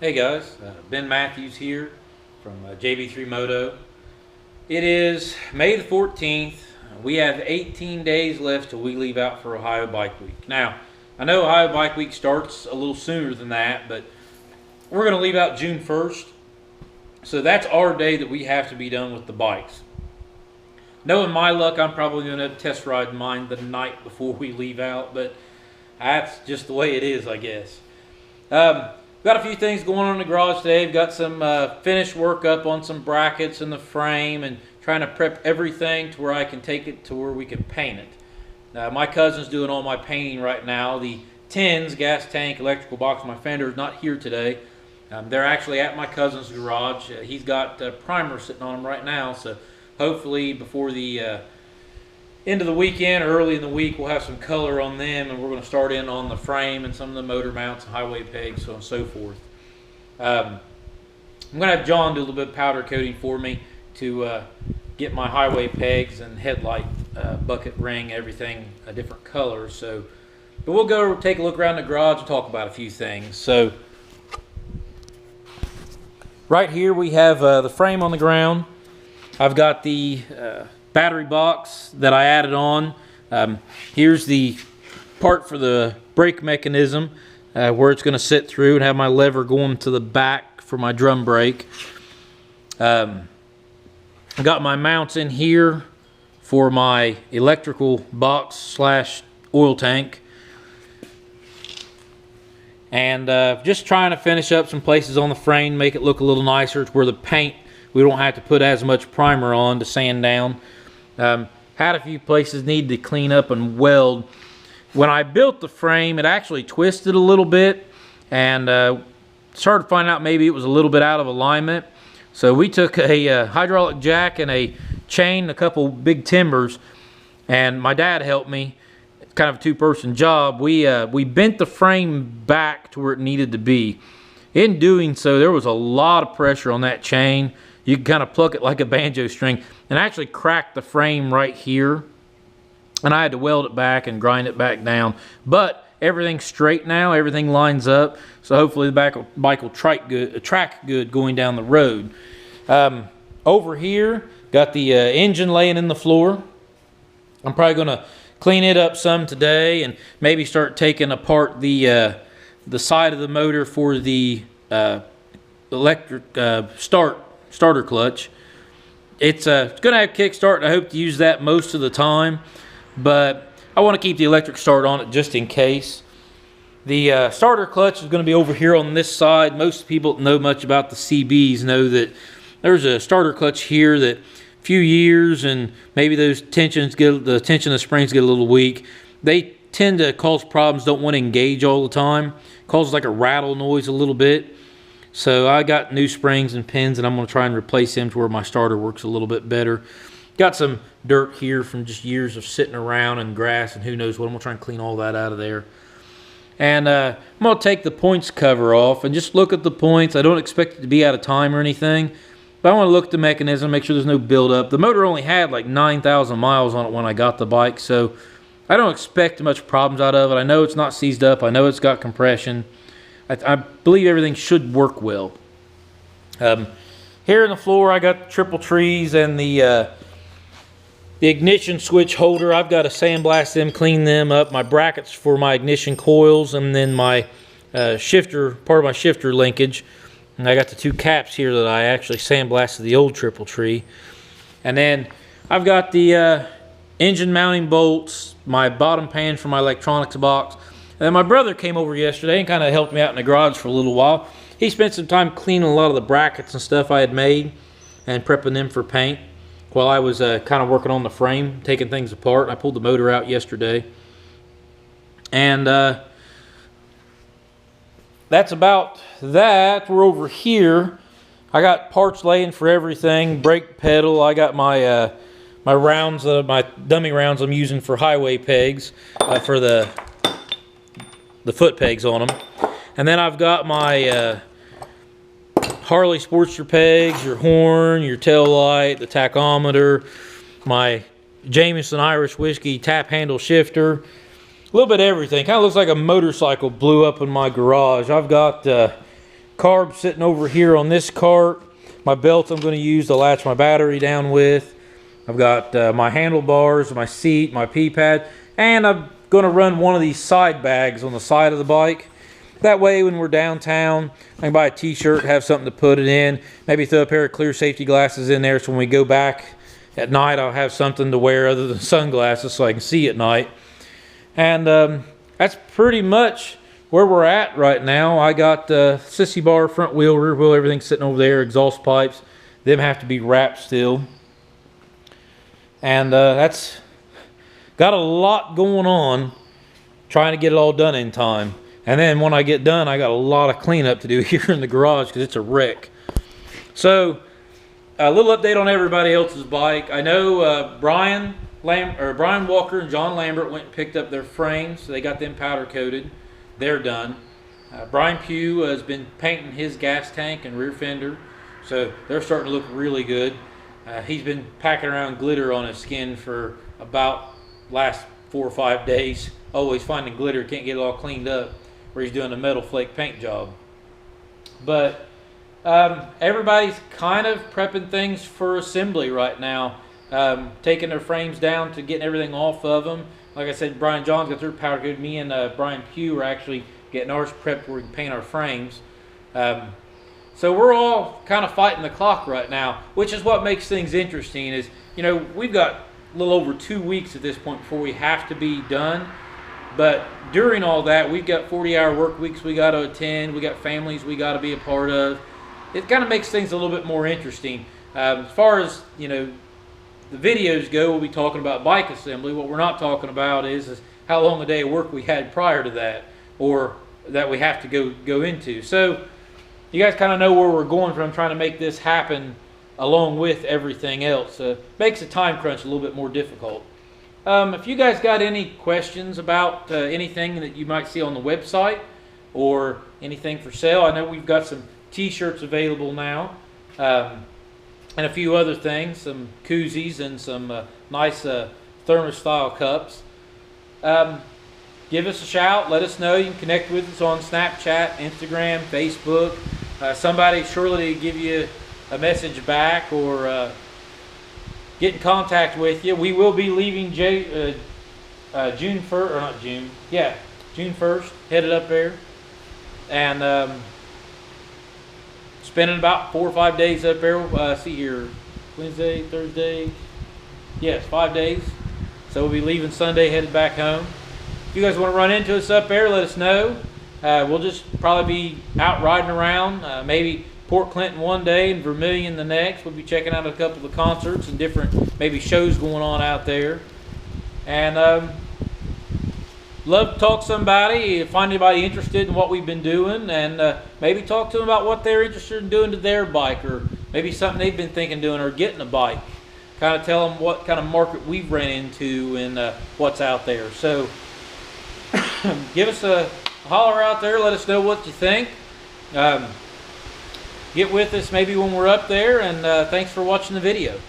Hey guys, Ben Matthews here from JB3 Moto. It is May the 14th. We have 18 days left till we leave out for Ohio Bike Week. Now, I know Ohio Bike Week starts a little sooner than that, but we're going to leave out June 1st. So that's our day that we have to be done with the bikes. Knowing my luck, I'm probably going to test ride mine the night before we leave out, but that's just the way it is, I guess. Got a few things going on in the garage today. We've got some finished work up on some brackets in the frame and trying to prep everything to where I can take it to where we can paint it. My cousin's doing all my painting right now. The tins, gas tank, electrical box, my fender is not here today. They're actually at my cousin's garage. He's got primer sitting on them right now, so hopefully before the end of the weekend or early in the week we'll have some color on them, and we're going to start in on the frame and some of the motor mounts and highway pegs, so on and so forth. I'm going to have John do a little bit of powder coating for me to get my highway pegs and headlight bucket ring, everything a different color. So, but we'll go take a look around the garage and talk about a few things. So right here we have the frame on the ground. I've got the battery box that I added on. Here's the part for the brake mechanism where it's going to sit through and have my lever going to the back for my drum brake. I got my mounts in here for my electrical box slash oil tank. And just trying to finish up some places on the frame, make it look a little nicer to where the paint, we don't have to put as much primer on to sand down. Had a few places need to clean up and weld. When I built the frame, it actually twisted a little bit, and started finding out maybe it was a little bit out of alignment. So we took a hydraulic jack and a chain, a couple big timbers, and my dad helped me. It's kind of a two-person job. We bent the frame back to where it needed to be. In doing so, there was a lot of pressure on that chain. You can kind of pluck it like a banjo string, and I actually cracked the frame right here, and I had to weld it back and grind it back down. But everything's straight now, everything lines up, so hopefully the bike will track good going down the road. Over here, got the engine laying in the floor. I'm probably going to clean it up some today and maybe start taking apart the side of the motor for the electric starter clutch. It's going to have kickstart, and I hope to use that most of the time, but I want to keep the electric start on it just in case. The starter clutch is going to be over here on this side. Most people that know much about the CBs know that there's a starter clutch here that a few years and maybe those tensions the tension of the springs get a little weak. They tend to cause problems, don't want to engage all the time. Causes like a rattle noise a little bit. So I got new springs and pins, and I'm going to try and replace them to where my starter works a little bit better. Got some dirt here from just years of sitting around and grass and who knows what. I'm going to try and clean all that out of there. And I'm going to take the points cover off and just look at the points. I don't expect it to be out of time or anything, but I want to look at the mechanism, make sure there's no buildup. The motor only had like 9,000 miles on it when I got the bike, so I don't expect much problems out of it. I know it's not seized up. I know it's got compression. I believe everything should work well. Here in the floor, I got triple trees and the ignition switch holder. I've got to sandblast them, clean them up. My brackets for my ignition coils, and then my shifter, part of my shifter linkage. And I got the two caps here that I actually sandblasted the old triple tree. And then I've got the engine mounting bolts, my bottom pan for my electronics box. And then my brother came over yesterday and kind of helped me out in the garage for a little while. He spent some time cleaning a lot of the brackets and stuff I had made and prepping them for paint while I was kind of working on the frame, taking things apart. I pulled the motor out yesterday. And that's about that. We're over here. I got parts laying for everything. Brake pedal. I got my my rounds, my dummy rounds I'm using for highway pegs for the foot pegs on them. And then I've got my Harley Sportster pegs, your horn, your tail light, the tachometer, my Jameson Irish Whiskey tap handle shifter, a little bit of everything. Kind of looks like a motorcycle blew up in my garage. I've got carb sitting over here on this cart. My belt I'm going to use to latch my battery down with. I've got my handlebars, my seat, my P-pad, and I'm going to run one of these side bags on the side of the bike. That way when we're downtown, I can buy a t-shirt, have something to put it in, maybe throw a pair of clear safety glasses in there so when we go back at night I'll have something to wear other than sunglasses so I can see at night. And that's pretty much where we're at right now. I got sissy bar, front wheel, rear wheel, everything's sitting over there, exhaust pipes. Them have to be wrapped still. And that's got a lot going on trying to get it all done in time. And then when I get done, I got a lot of cleanup to do here in the garage because it's a wreck. So a little update on everybody else's bike. I know Brian Walker and John Lambert went and picked up their frames. So they got them powder coated. They're done. Brian Pugh has been painting his gas tank and rear fender, so they're starting to look really good. He's been packing around glitter on his skin for about last 4 or 5 days. Always finding glitter, can't get it all cleaned up, where he's doing a metal flake paint job. But everybody's kind of prepping things for assembly right now, taking their frames down to getting everything off of them. Like I said, Brian John's got their powder coated. Me and Brian Pugh are actually getting ours prepped where we can paint our frames. So we're all kind of fighting the clock right now, which is what makes things interesting. Is, you know, we've got a little over 2 weeks at this point before we have to be done. But during all that, we've got 40-hour work weeks we got to attend. We got families we got to be a part of. It kind of makes things a little bit more interesting. As far as, you know, the videos go, we'll be talking about bike assembly. What we're not talking about is how long a day of work we had prior to that, or that we have to go into. So you guys kind of know where we're going from, trying to make this happen along with everything else. Makes the time crunch a little bit more difficult. If you guys got any questions about anything that you might see on the website or anything for sale, I know we've got some t-shirts available now. And a few other things, some koozies and some nice thermos style cups. Give us a shout, let us know. You can connect with us on Snapchat, Instagram, Facebook. Somebody surely give you a message back or get in contact with you. We will be leaving June 1st, or not June, yeah, June 1st, headed up there. And spending about 4 or 5 days up there. See here, Wednesday, Thursday, yes, 5 days. So we'll be leaving Sunday, headed back home. If you guys want to run into us up there, let us know. We'll just probably be out riding around, maybe Port Clinton one day and Vermilion the next. We'll be checking out a couple of concerts and different maybe shows going on out there. And love to talk to somebody, find anybody interested in what we've been doing, and maybe talk to them about what they're interested in doing to their bike, or maybe something they've been thinking of doing, or getting a bike. Kind of tell them what kind of market we've ran into and what's out there. So give us a holler out there, let us know what you think. Get with us maybe when we're up there, and thanks for watching the video.